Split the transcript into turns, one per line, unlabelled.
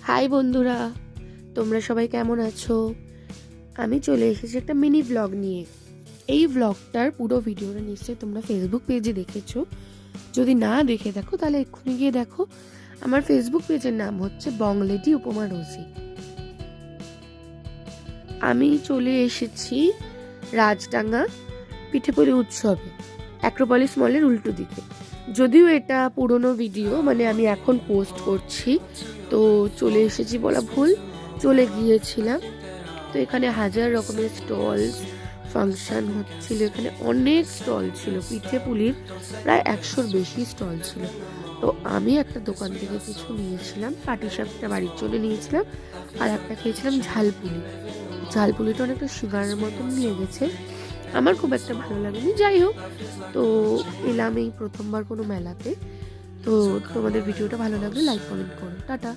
High বন্ধুরা, তোমরা সবাই কেমন আছো? আমি চলে এসেছি একটা মিনি ব্লগ নিয়ে। এই ব্লগটার পুরো ভিডিওটা নিশ্চয়ই তোমরা ফেসবুক পেজে দেখেছো। যদি না দেখে দেখো তাহলে এক্ষুনি গিয়ে দেখো। আমার ফেসবুক পেজের নাম হচ্ছে বংলেডি উপমা রোজি। আমি চলে এসেছি রাজডাঙ্গা পিঠেপুলি উৎসবে, অ্যাক্রোপলিস মলের উল্টো দিকে। যদিও এটা পুরনো ভিডিও, মানে আমি এখন পোস্ট করছি, তো চলে এসেছি বলা ভুল, চলে গিয়েছিলাম। তো এখানে হাজার রকমের স্টলস ফাংশন হচ্ছিল, এখানে অনেক স্টল ছিল, পিঠে পুলির প্রায় 100-র বেশি স্টল ছিল। তো আমি একটা দোকান থেকে কিছু নিয়েছিলাম, পাটিসাপটা বাড়ির জন্য নিয়েছিলাম, আর একটা খেয়েছিলাম ঝালপুলি। ঝালপুলিটা অনেকটা সুগারের মতন নিয়ে গেছে, আমার খুব একটা ভালো লাগেনি। যাই হোক, তো এলাম এই প্রথমবার কোনো মেলাতে। তো তোমাদের ভিডিওটা ভালো লাগলে লাইক কমেন্ট করো, টাটা।